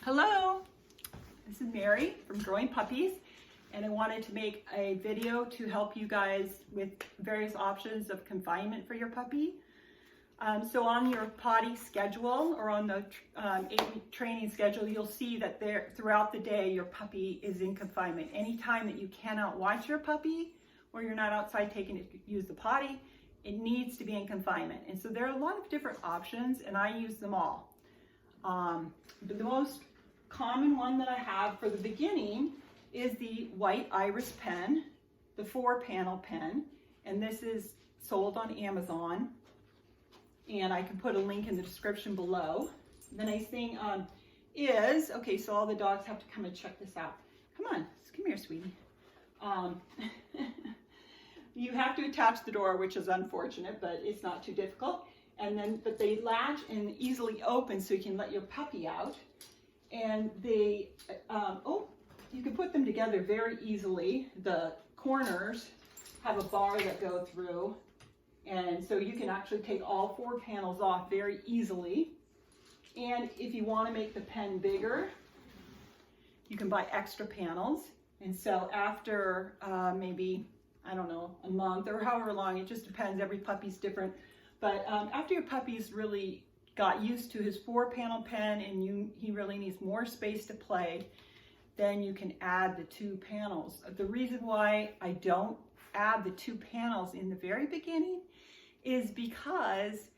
Hello, this is Mary from Growing Puppies, and I wanted to make a video to help you guys with various options of confinement for your puppy. So on your potty schedule or on the 8-week training schedule, you'll see that throughout the day your puppy is in confinement. Anytime that you cannot watch your puppy or you're not outside taking it to use the potty, it needs to be in confinement. And so there are a lot of different options, and I use them all. But the most common one that I have for the beginning is the white iris pen, the 4-panel pen, and this is sold on Amazon, and I can put a link in the description below. The nice thing is, okay, so all the dogs have to come and check this out. Come on, come here, sweetie. You have to attach the door, which is unfortunate, but it's not too difficult. But they latch and easily open so you can let your puppy out. And they, you can put them together very easily. The corners have a bar that go through, and so you can actually take all 4 panels off very easily. And if you want to make the pen bigger, you can buy extra panels. And so after maybe, I don't know, a month or however long, it just depends, every puppy's different. But after your puppy's really got used to his 4-panel pen and he really needs more space to play, then you can add the 2 panels. The reason why I don't add the 2 panels in the very beginning is because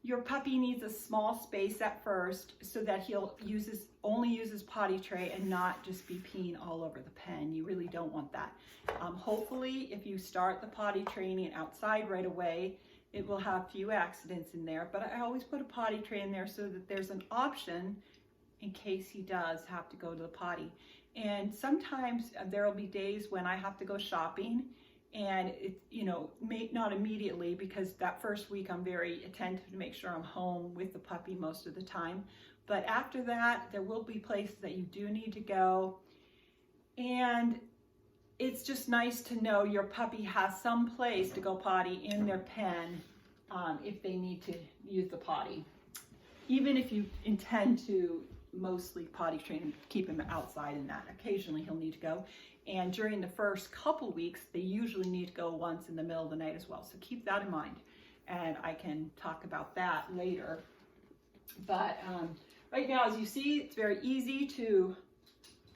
your puppy needs a small space at first so that he'll only use his potty tray and not just be peeing all over the pen. You really don't want that. Hopefully, if you start the potty training outside right away, it will have few accidents in there, but I always put a potty tray in there so that there's an option in case he does have to go to the potty. And sometimes there will be days when I have to go shopping, and it, not immediately, because that first week I'm very attentive to make sure I'm home with the puppy most of the time. But after that, there will be places that you do need to go, and it's just nice to know your puppy has some place to go potty in their pen if they need to use the potty. Even if you intend to mostly potty train and keep him outside in that, occasionally he'll need to go. And during the first couple weeks, they usually need to go once in the middle of the night as well. So keep that in mind. And I can talk about that later. But right now, as you see, it's very easy to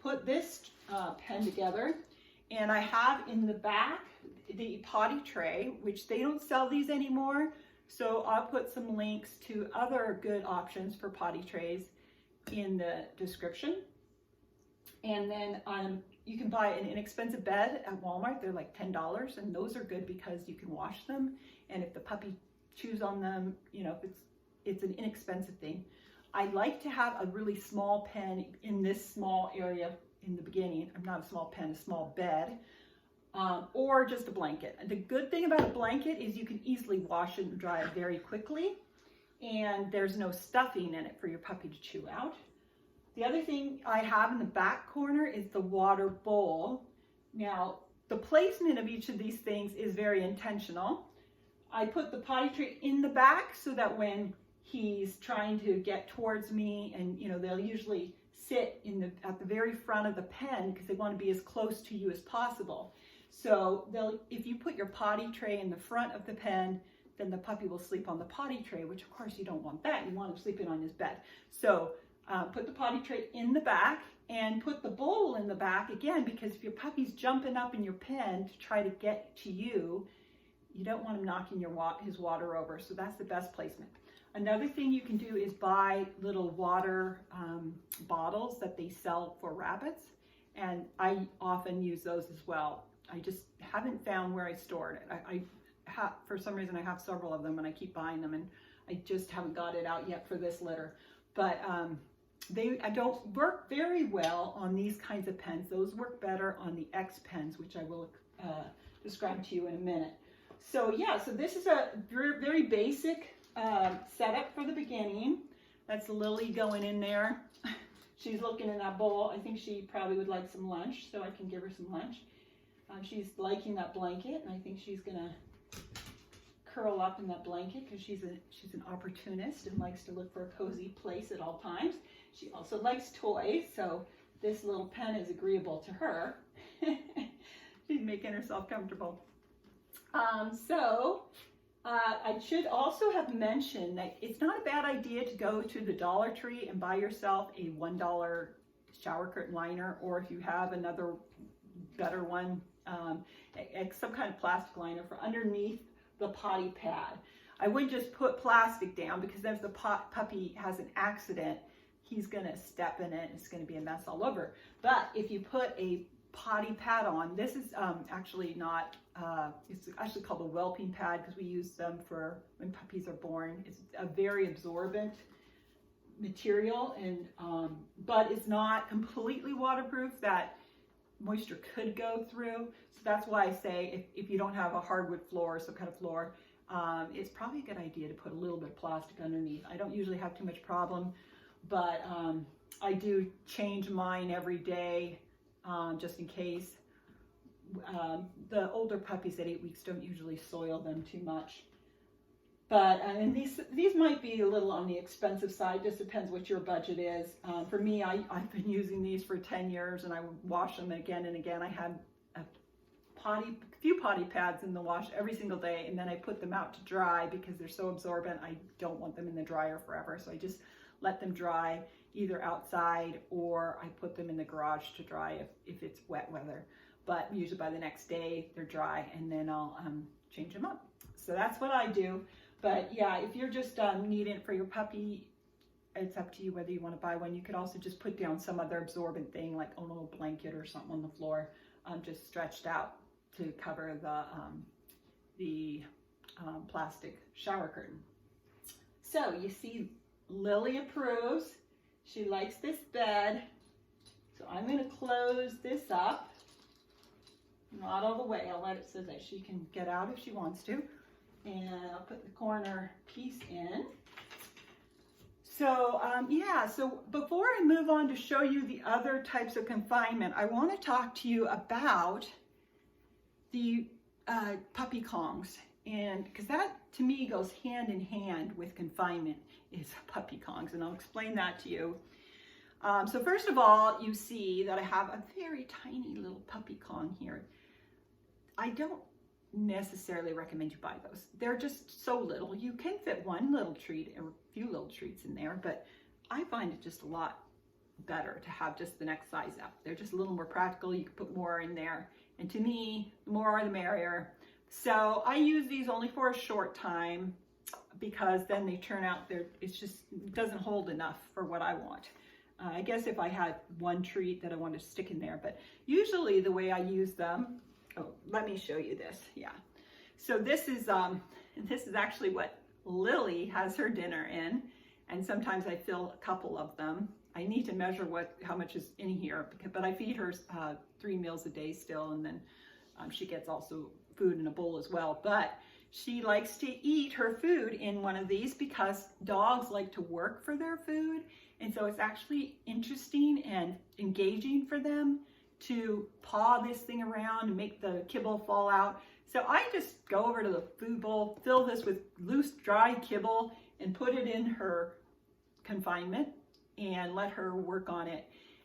put this pen together. And I have in the back the potty tray, which they don't sell these anymore. So I'll put some links to other good options for potty trays in the description. And then you can buy an inexpensive bed at Walmart. They're like $10, and those are good because you can wash them. And if the puppy chews on them, it's an inexpensive thing. I like to have a really small pen in this small area in the beginning. I'm not a small pen, a small bed, or just a blanket. And the good thing about a blanket is you can easily wash it and dry it very quickly, and there's no stuffing in it for your puppy to chew out. The other thing I have in the back corner is the water bowl. Now, the placement of each of these things is very intentional. I put the potty tray in the back so that when he's trying to get towards me, and they'll usually sit at the very front of the pen because they want to be as close to you as possible. So if you put your potty tray in the front of the pen, then the puppy will sleep on the potty tray, which of course you don't want that. You want him sleeping on his bed. So put the potty tray in the back and put the bowl in the back again, because if your puppy's jumping up in your pen to try to get to you, you don't want him knocking his water over. So that's the best placement. Another thing you can do is buy little water bottles that they sell for rabbits, and I often use those as well. I just haven't found where I stored it. For some reason, I have several of them, and I keep buying them, and I just haven't got it out yet for this litter. But I don't work very well on these kinds of pens. Those work better on the XPens, which I will describe to you in a minute. So yeah, so this is a very, very basic setup for the beginning. That's Lily going in there. She's looking in that bowl. I think she probably would like some lunch, so I can give her some lunch. She's liking that blanket, and I think she's gonna curl up in that blanket because she's an opportunist and likes to look for a cozy place at all times. She also likes toys, so this little pen is agreeable to her. She's making herself comfortable. I should also have mentioned that it's not a bad idea to go to the Dollar Tree and buy yourself a $1 shower curtain liner, or if you have another better one, some kind of plastic liner for underneath the potty pad. I wouldn't just put plastic down, because if the puppy has an accident, he's going to step in it and it's going to be a mess all over. But if you put a potty pad on, this is actually not, it's actually called a whelping pad, because we use them for when puppies are born. It's a very absorbent material, and but it's not completely waterproof, that moisture could go through. So that's why I say if you don't have a hardwood floor or some kind of floor, it's probably a good idea to put a little bit of plastic underneath. I don't usually have too much problem, but I do change mine every day, just in case. The older puppies at 8 weeks don't usually soil them too much. But and these might be a little on the expensive side. Just depends what your budget is. For me, I've been using these for 10 years, and I wash them again and again. I had a few potty pads in the wash every single day, and then I put them out to dry because they're so absorbent. I don't want them in the dryer forever, so I just let them dry either outside, or I put them in the garage to dry if it's wet weather. But usually by the next day they're dry, and then I'll change them up. So that's what I do. But yeah, if you're just needing it for your puppy, it's up to you whether you want to buy one. You could also just put down some other absorbent thing, like a little blanket or something on the floor, just stretched out to cover the plastic shower curtain. So you see, Lily approves. She likes this bed. So I'm going to close this up. Not all the way. I'll let it so that she can get out if she wants to. And I'll put the corner piece in. So yeah, so before I move on to show you the other types of confinement, I want to talk to you about the puppy Kongs. And because that to me goes hand in hand with confinement, is puppy Kongs, and I'll explain that to you. So first of all, you see that I have a very tiny little puppy Kong here. I don't necessarily recommend you buy those. They're just so little. You can fit one little treat or a few little treats in there, but I find it just a lot better to have just the next size up. They're just a little more practical. You can put more in there, and to me, the more the merrier. So I use these only for a short time, because then they turn out it doesn't hold enough for what I want. I guess if I had one treat that I wanted to stick in there, but usually the way I use them, oh, let me show you this. Yeah. So this is actually what Lily has her dinner in, and sometimes I fill a couple of them. I need to measure how much is in here, but I feed her 3 meals a day still, and then she gets also food in a bowl as well. But she likes to eat her food in one of these, because dogs like to work for their food. And so it's actually interesting and engaging for them to paw this thing around and make the kibble fall out. So I just go over to the food bowl, fill this with loose, dry kibble, and put it in her confinement and let her work on it.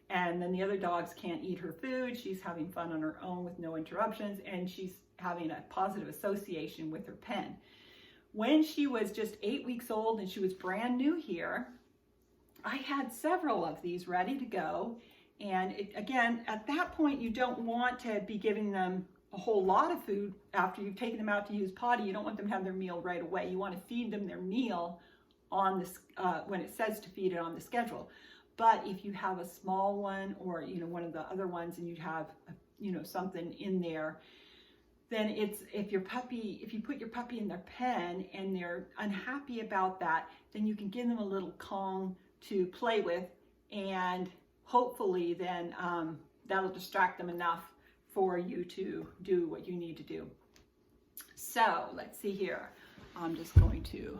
And then the other dogs can't eat her food. She's having fun on her own with no interruptions, and she's having a positive association with her pen. When she was just 8 weeks old and she was brand new here, I had several of these ready to go. And again, at that point, you don't want to be giving them a whole lot of food after you've taken them out to use potty. You don't want them to have their meal right away. You want to feed them their meal on this when it says to feed it on the schedule. But if you have a small one, or one of the other ones, and you have something in there, then if you put your puppy in their pen and they're unhappy about that, then you can give them a little Kong to play with, and hopefully then that'll distract them enough for you to do what you need to do. So let's see here. I'm just going to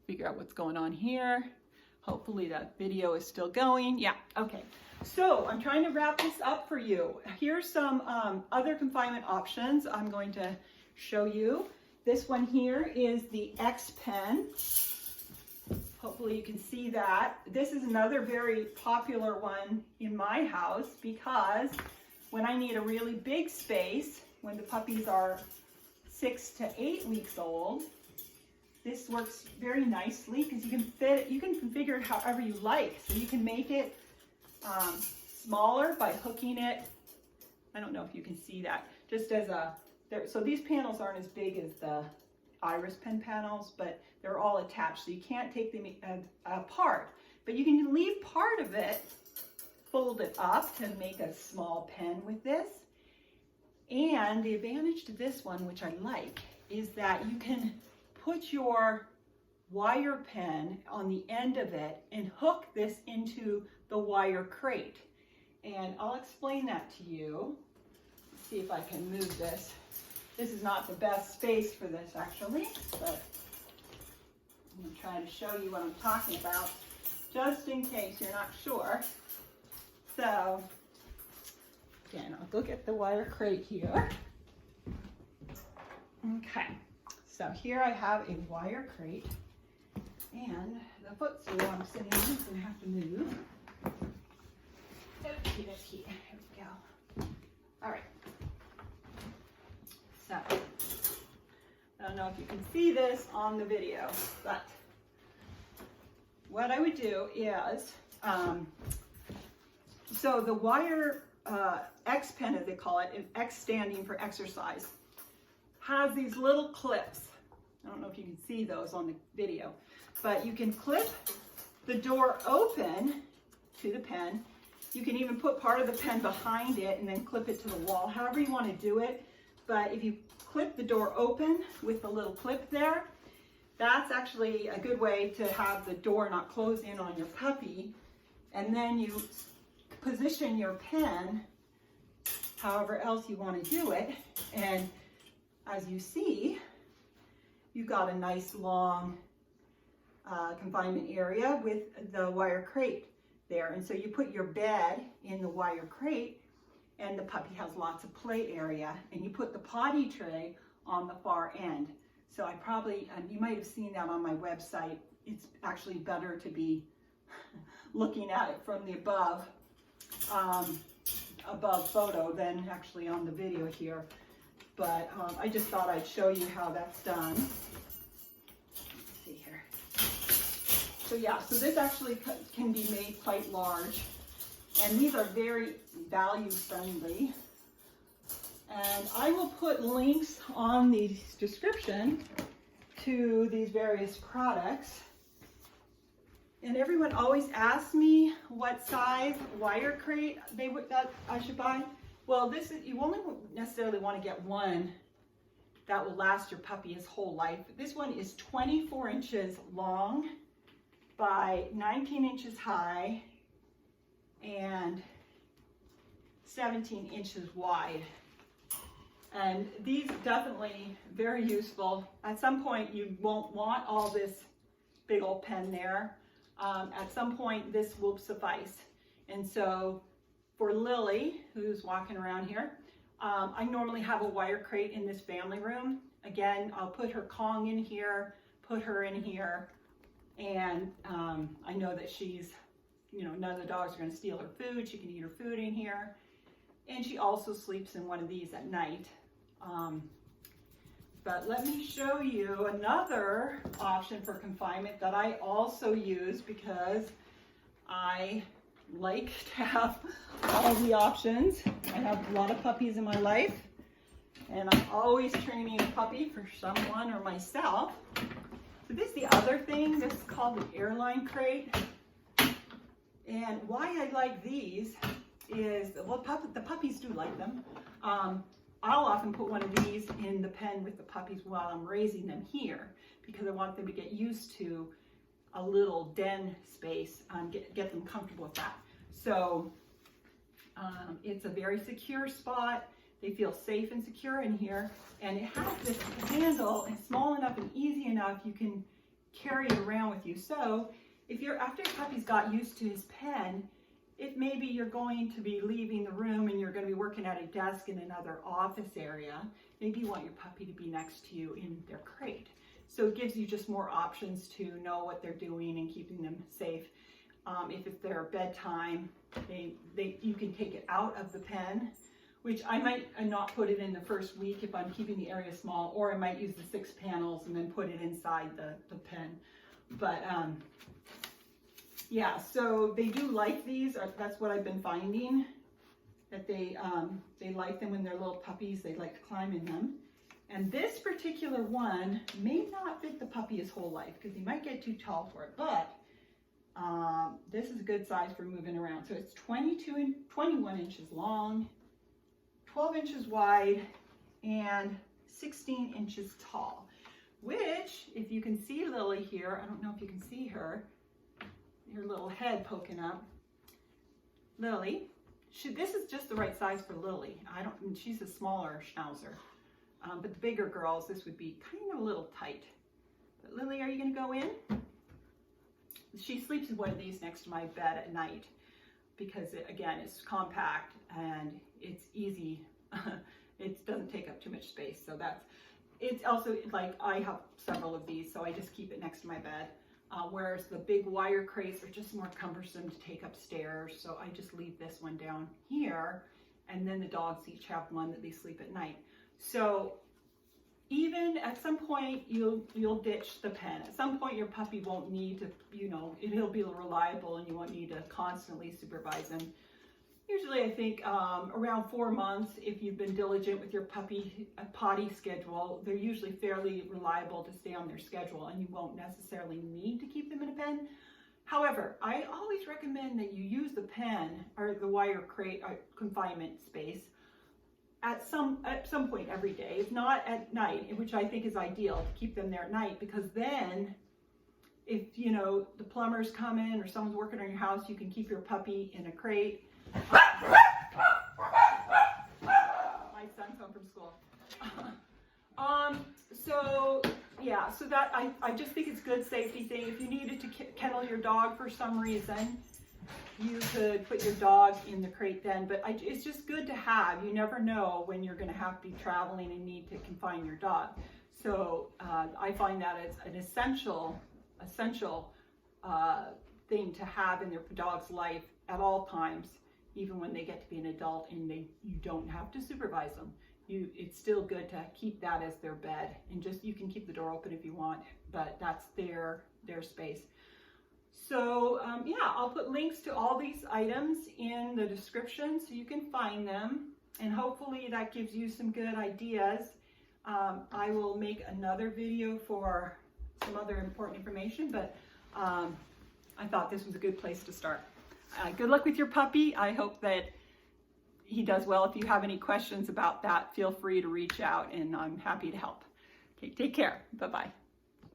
figure out what's going on here. Hopefully that video is still going. Yeah, okay. So I'm trying to wrap this up for you. Here's some other confinement options I'm going to show you. This one here is the XPen. Hopefully you can see that. This is another very popular one in my house because when I need a really big space, when the puppies are 6 to 8 weeks old, this works very nicely because you can fit it, you can configure it however you like. So you can make it smaller by hooking it. I don't know if you can see that. Just as a, so these panels aren't as big as the Iris pen panels, but they're all attached, so you can't take them apart. But you can leave part of it, fold it up to make a small pen with this. And the advantage to this one, which I like, is that you can put your wire pen on the end of it and hook this into the wire crate. And I'll explain that to you. Let's see if I can move this. This is not the best space for this actually, but I'm going to try to show you what I'm talking about, just in case you're not sure. So, again, I'll go get the wire crate here. Okay, so here I have a wire crate, and the footstool I'm sitting on is going to have to move. Here we go. All right. So, I don't know if you can see this on the video, but what I would do is, so the wire XPen, as they call it, X standing for exercise, has these little clips. I don't know if you can see those on the video, but you can clip the door open to the pen. You can even put part of the pen behind it and then clip it to the wall, however you want to do it. But if you clip the door open with the little clip there, that's actually a good way to have the door not close in on your puppy. And then you position your pen however else you want to do it. And as you see, you've got a nice long confinement area with the wire crate there. And so you put your bed in the wire crate, and the puppy has lots of play area, and you put the potty tray on the far end. So I probably, you might have seen that on my website. It's actually better to be looking at it from the above photo than actually on the video here. But I just thought I'd show you how that's done. Let's see here. So yeah, so this actually can be made quite large. And these are very value friendly. And I will put links on the description to these various products. And everyone always asks me what size wire crate that I should buy. Well, this is, you only necessarily want to get one that will last your puppy his whole life. This one is 24 inches long by 19 inches high and 17 inches wide. And these definitely very useful. At some point you won't want all this big old pen there. At some point this will suffice. And so for Lily, who's walking around here, I normally have a wire crate in this family room. Again, I'll put her Kong in here, put her in here, and I know that she's, you know, none of the dogs are going to steal her food. She can eat her food in here. And she also sleeps in one of these at night. But let me show you another option for confinement that I also use because I like to have all the options. I have a lot of puppies in my life, and I'm always training a puppy for someone or myself. So this is the other thing. This is called the Airline Crate. And why I like these is, well, the puppies do like them. I'll often put one of these in the pen with the puppies while I'm raising them here because I want them to get used to a little den space, get them comfortable with that. So it's a very secure spot. They feel safe and secure in here. And it has this handle, and small enough and easy enough you can carry it around with you. So if after your puppy's got used to his pen, if maybe you're going to be leaving the room and you're going to be working at a desk in another office area, maybe you want your puppy to be next to you in their crate. So it gives you just more options to know what they're doing and keeping them safe. If it's their bedtime, you can take it out of the pen, which I might not put it in the first week if I'm keeping the area small, or I might use the 6 panels and then put it inside the pen. But yeah, so they do like these. That's what I've been finding, that they like them when they're little puppies. They like to climb in them. And this particular one may not fit the puppy his whole life because he might get too tall for it, but this is a good size for moving around. So it's 21 inches long, 12 inches wide, and 16 inches tall, which, if you can see Lily here, I don't know if you can see her, her little head poking up. Lily, this is just the right size for Lily. She's a smaller schnauzer. But the bigger girls, this would be kind of a little tight. But Lily, are you going to go in? She sleeps in one of these next to my bed at night because, again, it's compact and it's easy. It doesn't take up too much space. So it's also like I have several of these, so I just keep it next to my bed. Whereas the big wire crates are just more cumbersome to take upstairs. So I just leave this one down here, and then the dogs each have one that they sleep at night. So even at some point you'll ditch the pen. At some point your puppy won't need to, he'll be reliable and you won't need to constantly supervise him. Usually I think around 4 months, if you've been diligent with your puppy potty schedule, they're usually fairly reliable to stay on their schedule and you won't necessarily need to keep them in a pen. However, I always recommend that you use the pen or the wire crate confinement space at some point every day, if not at night, which I think is ideal to keep them there at night, because then if the plumbers come in or someone's working on your house, you can keep your puppy in a crate. My son's home from school. So that I just think it's a good safety thing. If you needed to kennel your dog for some reason, you could put your dog in the crate then, but it's just good to have. You never know when you're going to have to be traveling and need to confine your dog. So I find that it's an essential thing to have in their dog's life at all times, even when they get to be an adult and you don't have to supervise them. It's still good to keep that as their bed, and you can keep the door open if you want, but that's their space. So yeah, I'll put links to all these items in the description so you can find them, and hopefully that gives you some good ideas. I will make another video for some other important information, but I thought this was a good place to start. Good luck with your puppy. I hope that he does well. If you have any questions about that, feel free to reach out and I'm happy to help. Okay, take care. Bye-bye.